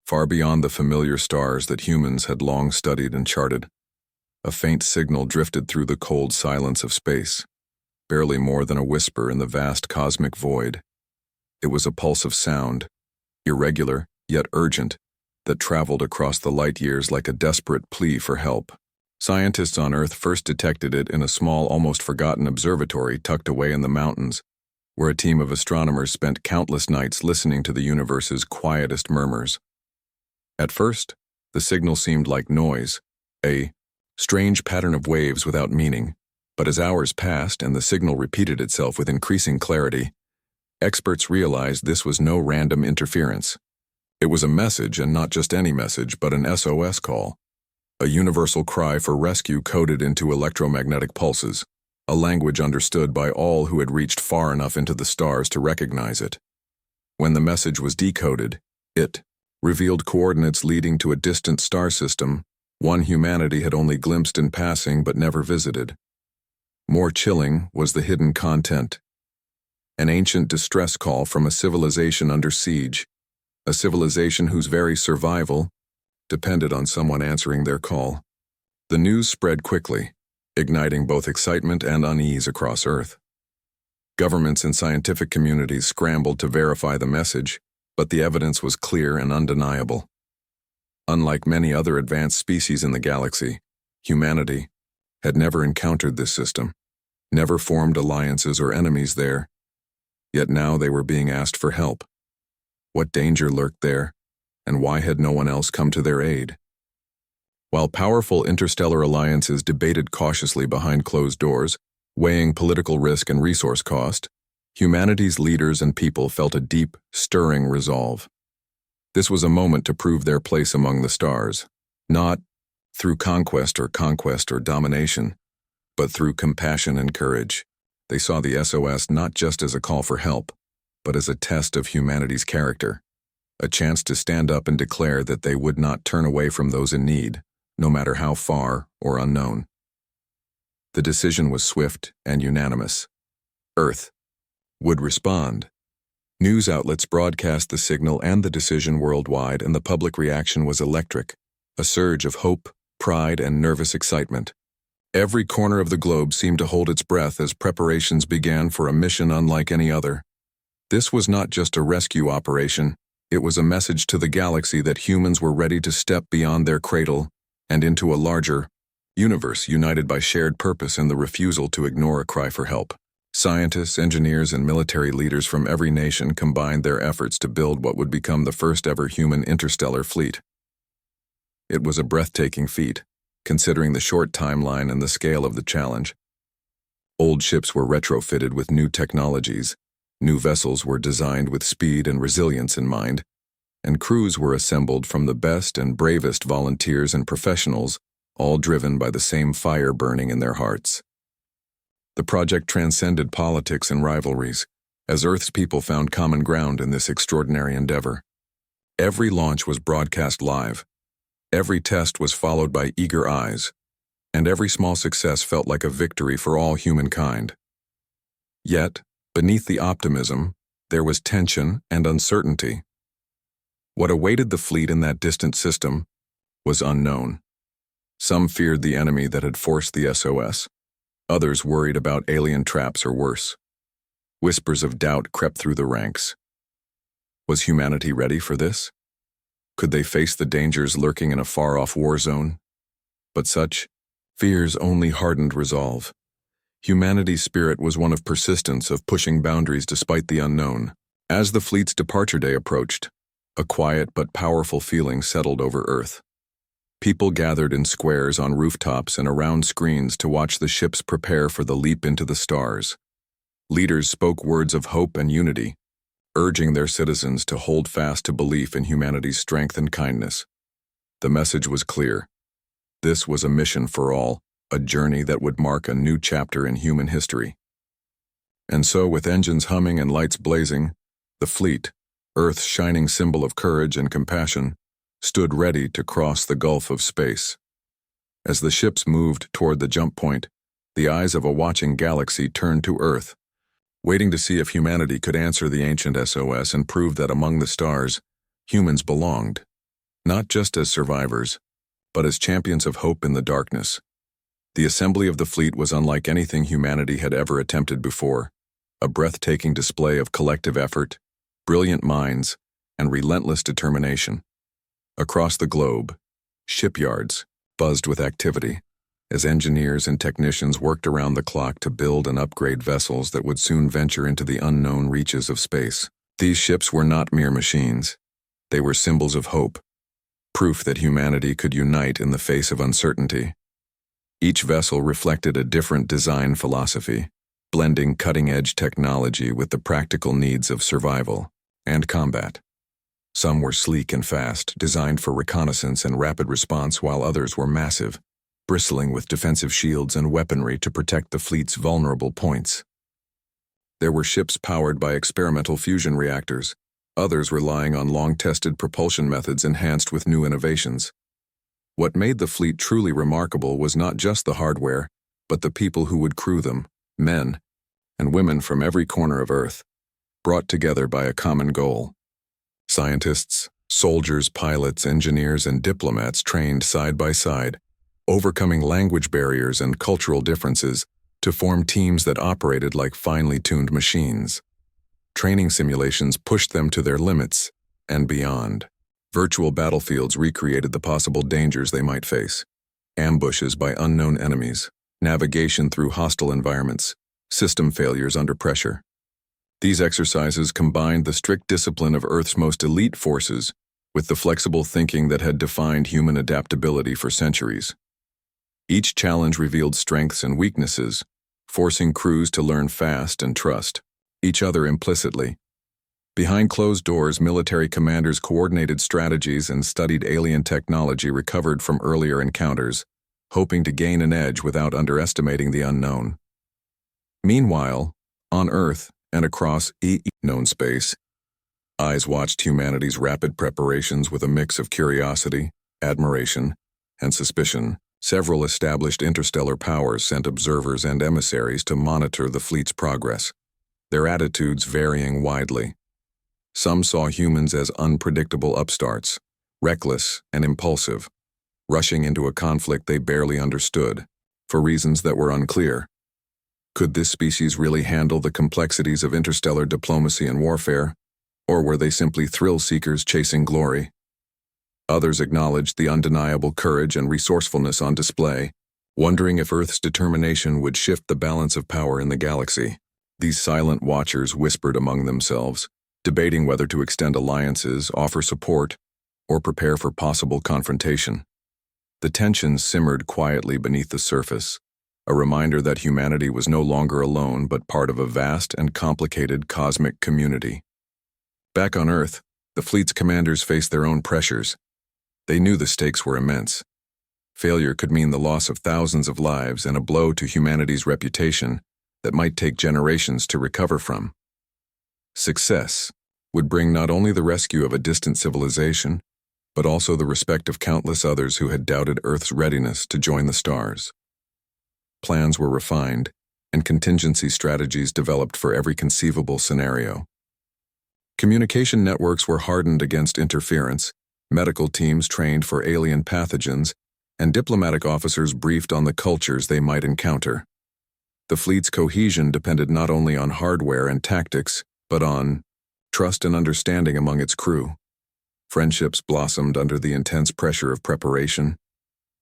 far beyond the familiar stars that humans had long studied and charted. A faint signal drifted through the cold silence of space, barely more than a whisper in the vast cosmic void. It was a pulse of sound, irregular yet urgent, that traveled across the light years like a desperate plea for help. Scientists on Earth first detected it in a small, almost forgotten observatory tucked away in the mountains, where a team of astronomers spent countless nights listening to the universe's quietest murmurs. At first, the signal seemed like noise, a strange pattern of waves without meaning, but as hours passed and the signal repeated itself with increasing clarity, experts realized this was no random interference. It was a message, and not just any message, but an SOS call, a universal cry for rescue coded into electromagnetic pulses, a language understood by all who had reached far enough into the stars to recognize it. When the message was decoded, it revealed coordinates leading to a distant star system, one humanity had only glimpsed in passing but never visited. More chilling was the hidden content. An ancient distress call from a civilization under siege, a civilization whose very survival depended on someone answering their call. The news spread quickly, igniting both excitement and unease across Earth. Governments and scientific communities scrambled to verify the message, but the evidence was clear and undeniable. Unlike many other advanced species in the galaxy, humanity had never encountered this system, never formed alliances or enemies there, yet now they were being asked for help. What danger lurked there, and why had no one else come to their aid? While powerful interstellar alliances debated cautiously behind closed doors, weighing political risk and resource cost, humanity's leaders and people felt a deep, stirring resolve. This was a moment to prove their place among the stars, not through conquest or domination, but through compassion and courage. They saw the SOS not just as a call for help, but as a test of humanity's character, a chance to stand up and declare that they would not turn away from those in need, no matter how far or unknown. The decision was swift and unanimous. Earth would respond. News outlets broadcast the signal and the decision worldwide, and the public reaction was electric, a surge of hope, pride, and nervous excitement. Every corner of the globe seemed to hold its breath as preparations began for a mission unlike any other. This was not just a rescue operation, it was a message to the galaxy that humans were ready to step beyond their cradle and into a larger universe united by shared purpose and the refusal to ignore a cry for help. Scientists, engineers, and military leaders from every nation combined their efforts to build what would become the first ever human interstellar fleet. It was a breathtaking feat, considering the short timeline and the scale of the challenge. Old ships were retrofitted with new technologies, new vessels were designed with speed and resilience in mind, and crews were assembled from the best and bravest volunteers and professionals, all driven by the same fire burning in their hearts. The project transcended politics and rivalries, as Earth's people found common ground in this extraordinary endeavor. Every launch was broadcast live, every test was followed by eager eyes, and every small success felt like a victory for all humankind. Yet, beneath the optimism, there was tension and uncertainty. What awaited the fleet in that distant system was unknown. Some feared the enemy that had forced the SOS. Others worried about alien traps or worse. Whispers of doubt crept through the ranks. Was humanity ready for this? Could they face the dangers lurking in a far-off war zone? But such fears only hardened resolve. Humanity's spirit was one of persistence, of pushing boundaries despite the unknown. As the fleet's departure day approached, a quiet but powerful feeling settled over Earth. People gathered in squares on rooftops and around screens to watch the ships prepare for the leap into the stars. Leaders spoke words of hope and unity, urging their citizens to hold fast to belief in humanity's strength and kindness. The message was clear. This was a mission for all, a journey that would mark a new chapter in human history. And so, with engines humming and lights blazing, the fleet, Earth's shining symbol of courage and compassion, stood ready to cross the gulf of space. As the ships moved toward the jump point, the eyes of a watching galaxy turned to Earth, waiting to see if humanity could answer the ancient SOS and prove that among the stars, humans belonged. not just as survivors, but as champions of hope in the darkness. The assembly of the fleet was unlike anything humanity had ever attempted before, a breathtaking display of collective effort, brilliant minds, and relentless determination. Across the globe, shipyards buzzed with activity, as engineers and technicians worked around the clock to build and upgrade vessels that would soon venture into the unknown reaches of space. These ships were not mere machines. They were symbols of hope, proof that humanity could unite in the face of uncertainty. Each vessel reflected a different design philosophy, blending cutting-edge technology with the practical needs of survival and combat. Some were sleek and fast, designed for reconnaissance and rapid response, while others were massive, bristling with defensive shields and weaponry to protect the fleet's vulnerable points. There were ships powered by experimental fusion reactors, others relying on long-tested propulsion methods enhanced with new innovations. What made the fleet truly remarkable was not just the hardware, but the people who would crew them, men and women from every corner of Earth, brought together by a common goal. Scientists, soldiers, pilots, engineers, and diplomats trained side by side, overcoming language barriers and cultural differences to form teams that operated like finely tuned machines. Training simulations pushed them to their limits and beyond. Virtual battlefields recreated the possible dangers they might face: ambushes by unknown enemies, navigation through hostile environments, system failures under pressure. These exercises combined the strict discipline of Earth's most elite forces with the flexible thinking that had defined human adaptability for centuries. Each challenge revealed strengths and weaknesses, forcing crews to learn fast and trust each other implicitly. Behind closed doors, military commanders coordinated strategies and studied alien technology recovered from earlier encounters, hoping to gain an edge without underestimating the unknown. Meanwhile, on Earth and across known space, eyes watched humanity's rapid preparations with a mix of curiosity, admiration, and suspicion. Several established interstellar powers sent observers and emissaries to monitor the fleet's progress, their attitudes varying widely. Some saw humans as unpredictable upstarts, reckless and impulsive, rushing into a conflict they barely understood, for reasons that were unclear. Could this species really handle the complexities of interstellar diplomacy and warfare, or were they simply thrill-seekers chasing glory? Others acknowledged the undeniable courage and resourcefulness on display, wondering if Earth's determination would shift the balance of power in the galaxy. These silent watchers whispered among themselves, debating whether to extend alliances, offer support, or prepare for possible confrontation. The tensions simmered quietly beneath the surface, a reminder that humanity was no longer alone but part of a vast and complicated cosmic community. Back on Earth, the fleet's commanders faced their own pressures. They knew the stakes were immense. Failure could mean the loss of thousands of lives and a blow to humanity's reputation that might take generations to recover from. Success would bring not only the rescue of a distant civilization, but also the respect of countless others who had doubted Earth's readiness to join the stars. Plans were refined, and contingency strategies developed for every conceivable scenario. Communication networks were hardened against interference, medical teams trained for alien pathogens, and diplomatic officers briefed on the cultures they might encounter. The fleet's cohesion depended not only on hardware and tactics, but on trust and understanding among its crew. Friendships blossomed under the intense pressure of preparation,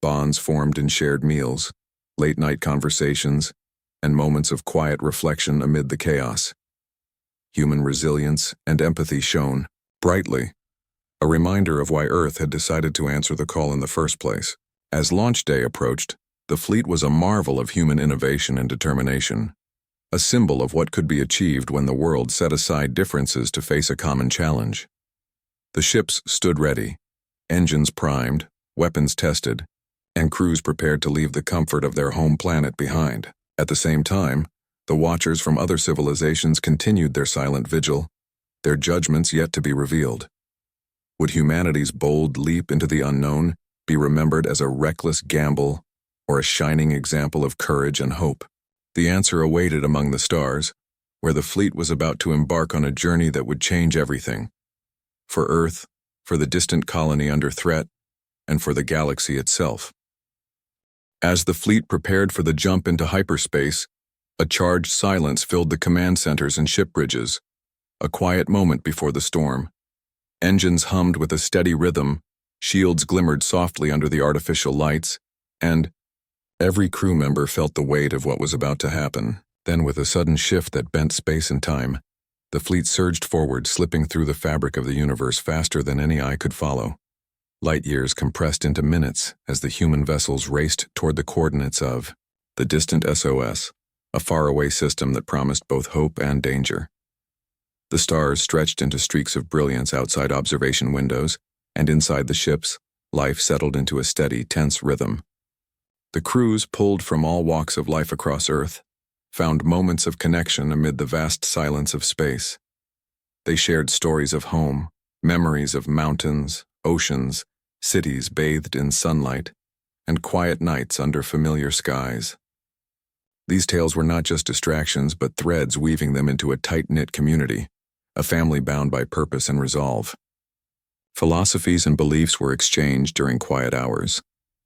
bonds formed in shared meals, late-night conversations, and moments of quiet reflection amid the chaos. Human resilience and empathy shone brightly, a reminder of why Earth had decided to answer the call in the first place. As launch day approached, the fleet was a marvel of human innovation and determination, a symbol of what could be achieved when the world set aside differences to face a common challenge. The ships stood ready, engines primed, weapons tested, and crews prepared to leave the comfort of their home planet behind. At the same time, the watchers from other civilizations continued their silent vigil, their judgments yet to be revealed. Would humanity's bold leap into the unknown be remembered as a reckless gamble or a shining example of courage and hope? The answer awaited among the stars, where the fleet was about to embark on a journey that would change everything. For Earth, for the distant colony under threat, and for the galaxy itself. As the fleet prepared for the jump into hyperspace, a charged silence filled the command centers and ship bridges, a quiet moment before the storm. Engines hummed with a steady rhythm, shields glimmered softly under the artificial lights, and every crew member felt the weight of what was about to happen. Then, with a sudden shift that bent space and time, the fleet surged forward, slipping through the fabric of the universe faster than any eye could follow. Light years compressed into minutes as the human vessels raced toward the coordinates of the distant SOS, a faraway system that promised both hope and danger. The stars stretched into streaks of brilliance outside observation windows, and inside the ships, life settled into a steady, tense rhythm. The crews, pulled from all walks of life across Earth, found moments of connection amid the vast silence of space. They shared stories of home, memories of mountains, oceans, cities bathed in sunlight, and quiet nights under familiar skies. These tales were not just distractions, but threads weaving them into a tight-knit community, a family bound by purpose and resolve. Philosophies and beliefs were exchanged during quiet hours,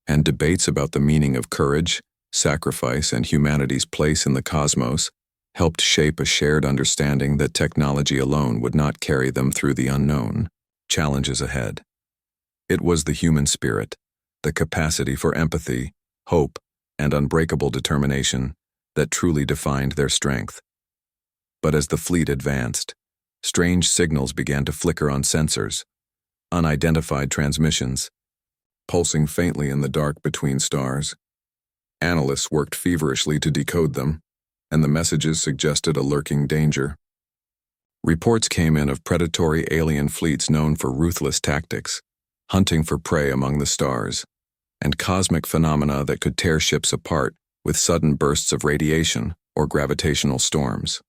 and debates about the meaning of courage, sacrifice, and humanity's place in the cosmos helped shape a shared understanding that technology alone would not carry them through the unknown challenges ahead. It was the human spirit, the capacity for empathy, hope, and unbreakable determination that truly defined their strength. But as the fleet advanced, strange signals began to flicker on sensors, unidentified transmissions, pulsing faintly in the dark between stars. Analysts worked feverishly to decode them, and the messages suggested a lurking danger. Reports came in of predatory alien fleets known for ruthless tactics, hunting for prey among the stars, and cosmic phenomena that could tear ships apart with sudden bursts of radiation or gravitational storms.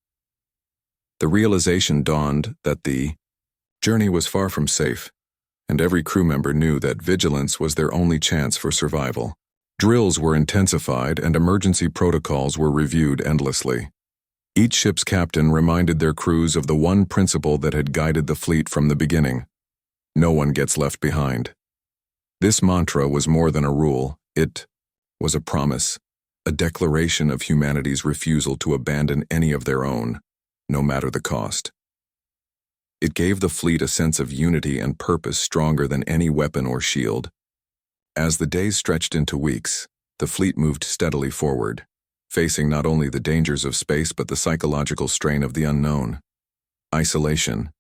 The realization dawned that the journey was far from safe, and every crew member knew that vigilance was their only chance for survival. Drills were intensified and emergency protocols were reviewed endlessly. Each ship's captain reminded their crews of the one principle that had guided the fleet from the beginning: no one gets left behind. This mantra was more than a rule, it was a promise, a declaration of humanity's refusal to abandon any of their own, no matter the cost. It gave the fleet a sense of unity and purpose stronger than any weapon or shield. As the days stretched into weeks, the fleet moved steadily forward, facing not only the dangers of space but the psychological strain of the unknown. Isolation,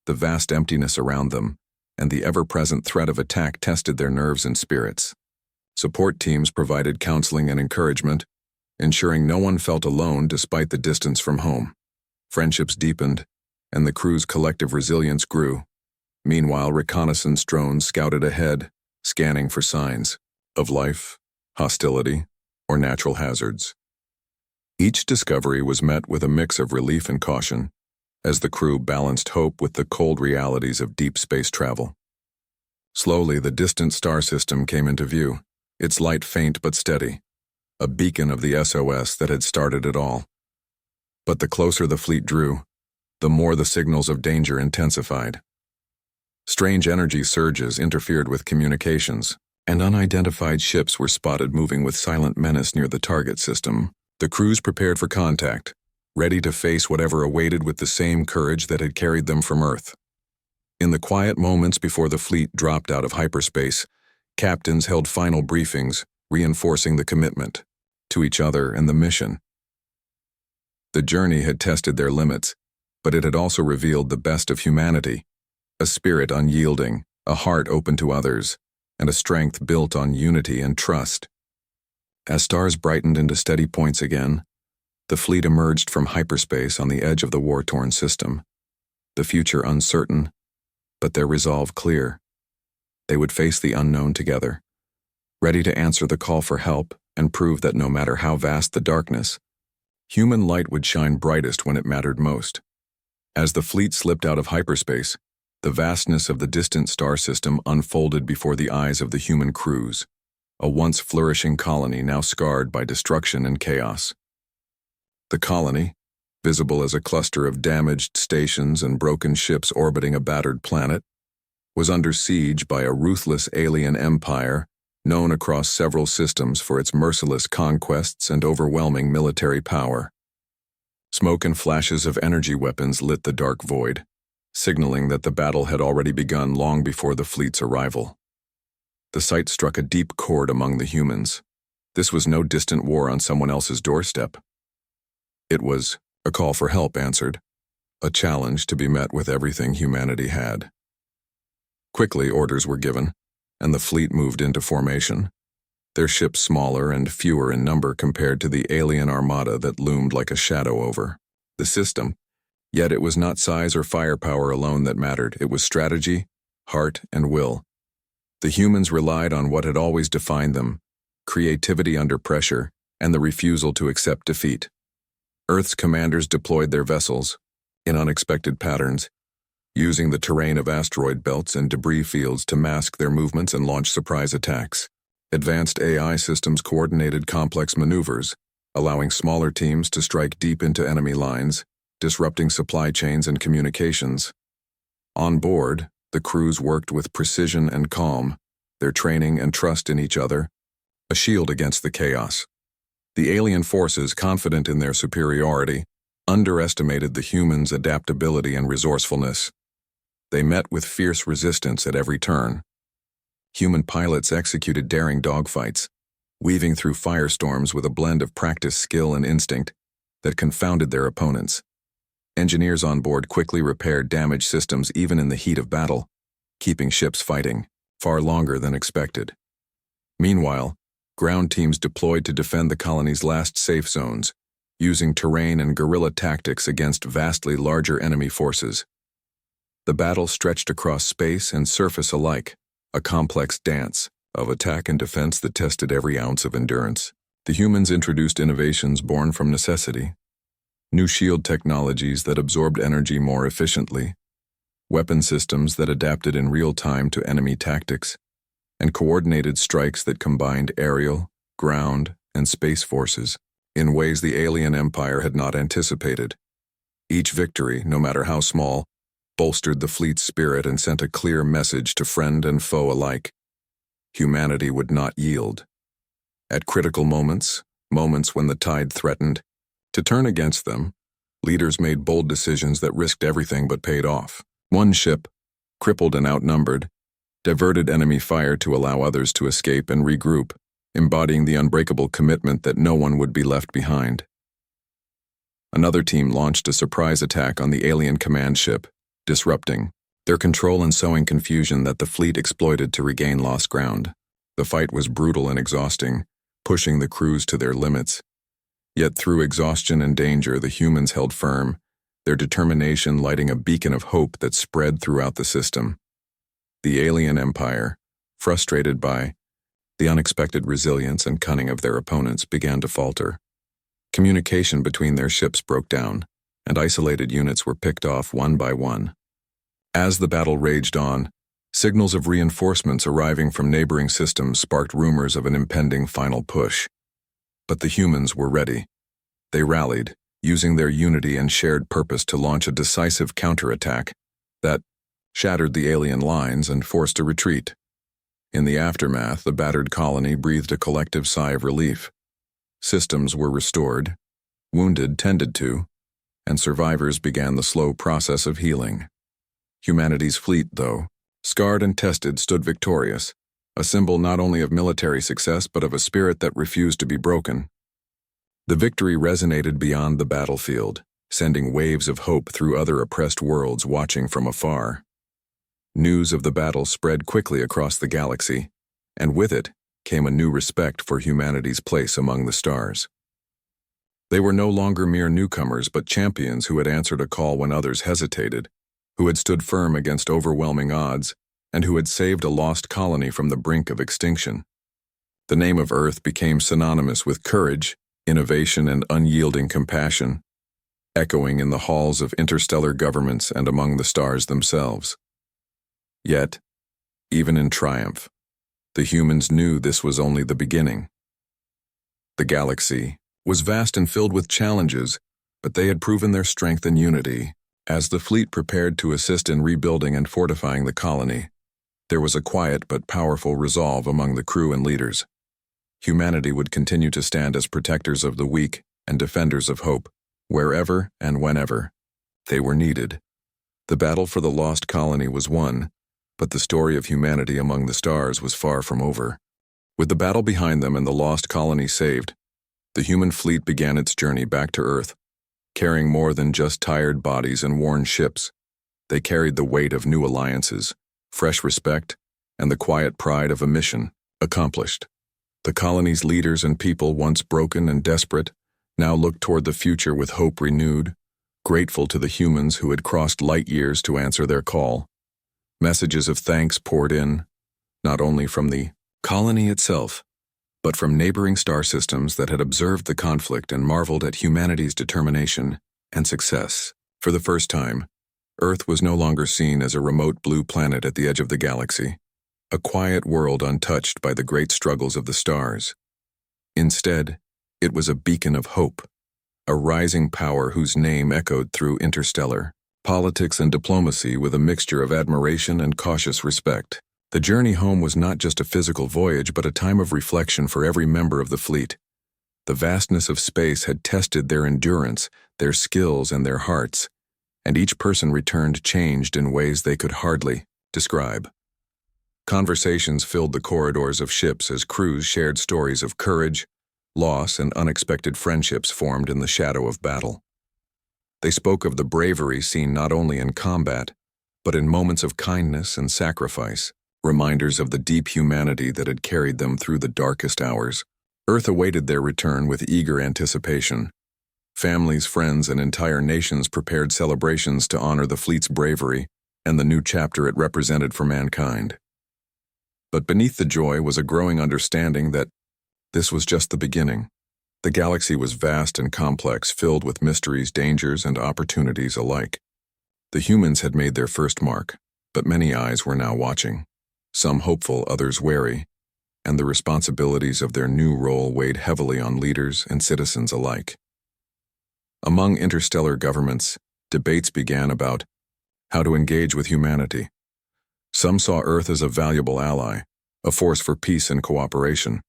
the vast emptiness around them, and the ever-present threat of attack tested their nerves and spirits. Support teams provided counseling and encouragement, ensuring no one felt alone despite the distance from home. Friendships deepened, and the crew's collective resilience grew. Meanwhile, reconnaissance drones scouted ahead, scanning for signs of life, hostility, or natural hazards. Each discovery was met with a mix of relief and caution, as the crew balanced hope with the cold realities of deep space travel. Slowly, the distant star system came into view, its light faint but steady, a beacon of the SOS that had started it all. But the closer the fleet drew, the more the signals of danger intensified. Strange energy surges interfered with communications, and unidentified ships were spotted moving with silent menace near the target system. The crews prepared for contact, ready to face whatever awaited with the same courage that had carried them from Earth. In the quiet moments before the fleet dropped out of hyperspace, captains held final briefings, reinforcing the commitment to each other and the mission. The journey had tested their limits, but it had also revealed the best of humanity, a spirit unyielding, a heart open to others, and a strength built on unity and trust. As stars brightened into steady points again, the fleet emerged from hyperspace on the edge of the war-torn system, the future uncertain, but their resolve clear. They would face the unknown together, ready to answer the call for help and prove that no matter how vast the darkness, human light would shine brightest when it mattered most. As the fleet slipped out of hyperspace, the vastness of the distant star system unfolded before the eyes of the human crews, a once flourishing colony now scarred by destruction and chaos. The colony, visible as a cluster of damaged stations and broken ships orbiting a battered planet, was under siege by a ruthless alien empire known across several systems for its merciless conquests and overwhelming military power. Smoke and flashes of energy weapons lit the dark void, signaling that the battle had already begun long before the fleet's arrival. The sight struck a deep chord among the humans. This was no distant war on someone else's doorstep. It was a call for help answered, a challenge to be met with everything humanity had. Quickly, orders were given, and the fleet moved into formation, their ships smaller and fewer in number compared to the alien armada that loomed like a shadow over the system. Yet it was not size or firepower alone that mattered. It was strategy, heart, and will. The humans relied on what had always defined them: creativity under pressure and the refusal to accept defeat. Earth's commanders deployed their vessels, in unexpected patterns, using the terrain of asteroid belts and debris fields to mask their movements and launch surprise attacks. Advanced AI systems coordinated complex maneuvers, allowing smaller teams to strike deep into enemy lines, disrupting supply chains and communications. On board, the crews worked with precision and calm, their training and trust in each other, a shield against the chaos. The alien forces, confident in their superiority, underestimated the humans' adaptability and resourcefulness. They met with fierce resistance at every turn. Human pilots executed daring dogfights, weaving through firestorms with a blend of practiced skill and instinct that confounded their opponents. Engineers on board quickly repaired damaged systems even in the heat of battle, keeping ships fighting far longer than expected. Meanwhile, ground teams deployed to defend the colony's last safe zones, using terrain and guerrilla tactics against vastly larger enemy forces. The battle stretched across space and surface alike, a complex dance of attack and defense that tested every ounce of endurance. The humans introduced innovations born from necessity: new shield technologies that absorbed energy more efficiently, weapon systems that adapted in real time to enemy tactics, and coordinated strikes that combined aerial, ground, and space forces in ways the alien empire had not anticipated. Each victory, no matter how small, bolstered the fleet's spirit and sent a clear message to friend and foe alike: humanity would not yield. At critical moments when the tide threatened to turn against them, leaders made bold decisions that risked everything but paid off. One ship, crippled and outnumbered, diverted enemy fire to allow others to escape and regroup, embodying the unbreakable commitment that no one would be left behind. Another team launched a surprise attack on the alien command ship, disrupting their control and sowing confusion that the fleet exploited to regain lost ground. The fight was brutal and exhausting, pushing the crews to their limits. Yet through exhaustion and danger, the humans held firm, their determination lighting a beacon of hope that spread throughout the system. The alien empire, frustrated by the unexpected resilience and cunning of their opponents, began to falter. Communication between their ships broke down, and isolated units were picked off one by one. As the battle raged on, signals of reinforcements arriving from neighboring systems sparked rumors of an impending final push. But the humans were ready. They rallied, using their unity and shared purpose to launch a decisive counterattack that shattered the alien lines and forced a retreat. In the aftermath, the battered colony breathed a collective sigh of relief. Systems were restored, wounded tended to, and survivors began the slow process of healing. Humanity's fleet, though, scarred and tested, stood victorious, a symbol not only of military success but of a spirit that refused to be broken. The victory resonated beyond the battlefield, sending waves of hope through other oppressed worlds watching from afar. News of the battle spread quickly across the galaxy, and with it came a new respect for humanity's place among the stars. They were no longer mere newcomers but champions who had answered a call when others hesitated, who had stood firm against overwhelming odds, and who had saved a lost colony from the brink of extinction. The name of Earth became synonymous with courage, innovation, and unyielding compassion, echoing in the halls of interstellar governments and among the stars themselves. Yet, even in triumph, the humans knew this was only the beginning. The galaxy was vast and filled with challenges, but they had proven their strength and unity. As the fleet prepared to assist in rebuilding and fortifying the colony, There was a quiet but powerful resolve among the crew and leaders. Humanity would continue to stand as protectors of the weak and defenders of hope, wherever and whenever they were needed. The battle for the lost colony was won, but the story of humanity among the stars was far from over. With the battle behind them and the lost colony saved, the human fleet began its journey back to Earth, carrying more than just tired bodies and worn ships. They carried the weight of new alliances, fresh respect, and the quiet pride of a mission accomplished. The colony's leaders and people, once broken and desperate, now looked toward the future with hope renewed, grateful to the humans who had crossed light years to answer their call. Messages of thanks poured in, not only from the colony itself, but from neighboring star systems that had observed the conflict and marveled at humanity's determination and success. For the first time, Earth was no longer seen as a remote blue planet at the edge of the galaxy, a quiet world untouched by the great struggles of the stars. Instead, it was a beacon of hope, a rising power whose name echoed through interstellar politics and diplomacy with a mixture of admiration and cautious respect. The journey home was not just a physical voyage, but a time of reflection for every member of the fleet. The vastness of space had tested their endurance, their skills, and their hearts, and each person returned changed in ways they could hardly describe. Conversations filled the corridors of ships as crews shared stories of courage, loss, and unexpected friendships formed in the shadow of battle. They spoke of the bravery seen not only in combat, but in moments of kindness and sacrifice, reminders of the deep humanity that had carried them through the darkest hours. Earth awaited their return with eager anticipation. Families, friends, and entire nations prepared celebrations to honor the fleet's bravery and the new chapter it represented for mankind. But beneath the joy was a growing understanding that this was just the beginning. The galaxy was vast and complex, filled with mysteries, dangers, and opportunities alike. The humans had made their first mark, but many eyes were now watching, some hopeful, others wary, and the responsibilities of their new role weighed heavily on leaders and citizens alike. Among interstellar governments, debates began about how to engage with humanity. Some saw Earth as a valuable ally, a force for peace and cooperation.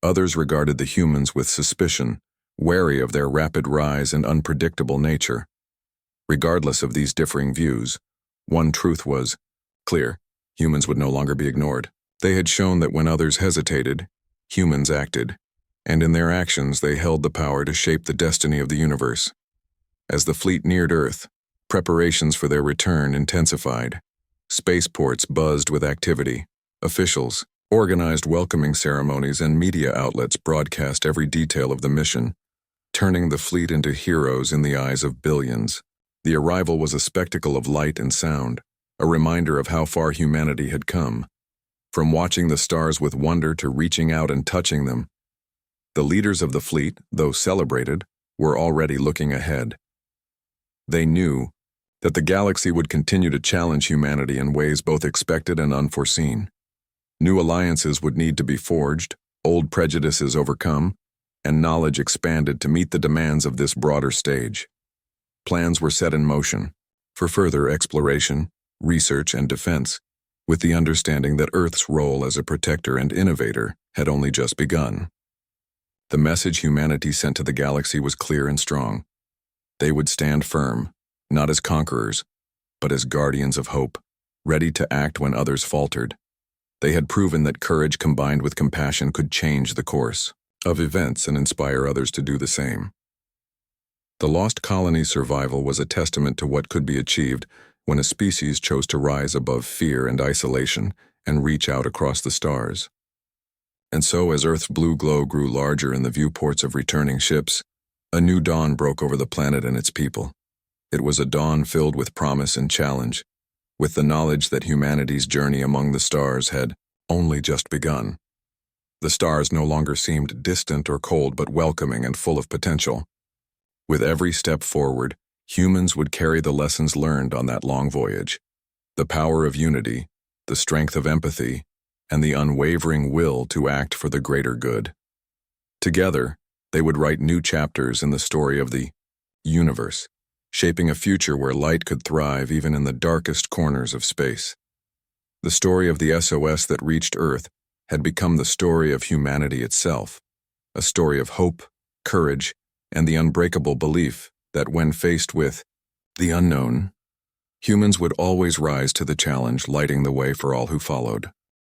Others regarded the humans with suspicion, wary of their rapid rise and unpredictable nature. Regardless of these differing views, one truth was clear: humans would no longer be ignored. They had shown that when others hesitated, humans acted, and in their actions they held the power to shape the destiny of the universe. As the fleet neared Earth, preparations for their return intensified. Spaceports buzzed with activity. Officials organized welcoming ceremonies, and media outlets broadcast every detail of the mission, turning the fleet into heroes in the eyes of billions. The arrival was a spectacle of light and sound, a reminder of how far humanity had come. From watching the stars with wonder to reaching out and touching them, the leaders of the fleet, though celebrated, were already looking ahead. They knew that the galaxy would continue to challenge humanity in ways both expected and unforeseen. New alliances would need to be forged, old prejudices overcome, and knowledge expanded to meet the demands of this broader stage. Plans were set in motion for further exploration, research, and defense, with the understanding that Earth's role as a protector and innovator had only just begun. The message humanity sent to the galaxy was clear and strong. They would stand firm, not as conquerors, but as guardians of hope, ready to act when others faltered. They had proven that courage combined with compassion could change the course of events and inspire others to do the same. The lost colony's survival was a testament to what could be achieved when a species chose to rise above fear and isolation and reach out across the stars. And so, as Earth's blue glow grew larger in the viewports of returning ships, a new dawn broke over the planet and its people. It was a dawn filled with promise and challenge, with the knowledge that humanity's journey among the stars had only just begun. The stars no longer seemed distant or cold, but welcoming and full of potential. With every step forward, humans would carry the lessons learned on that long voyage: the power of unity, the strength of empathy, and the unwavering will to act for the greater good. Together, they would write new chapters in the story of the universe, shaping a future where light could thrive even in the darkest corners of space. The story of the SOS that reached Earth had become the story of humanity itself, a story of hope, courage, and the unbreakable belief that when faced with the unknown, humans would always rise to the challenge, lighting the way for all who followed.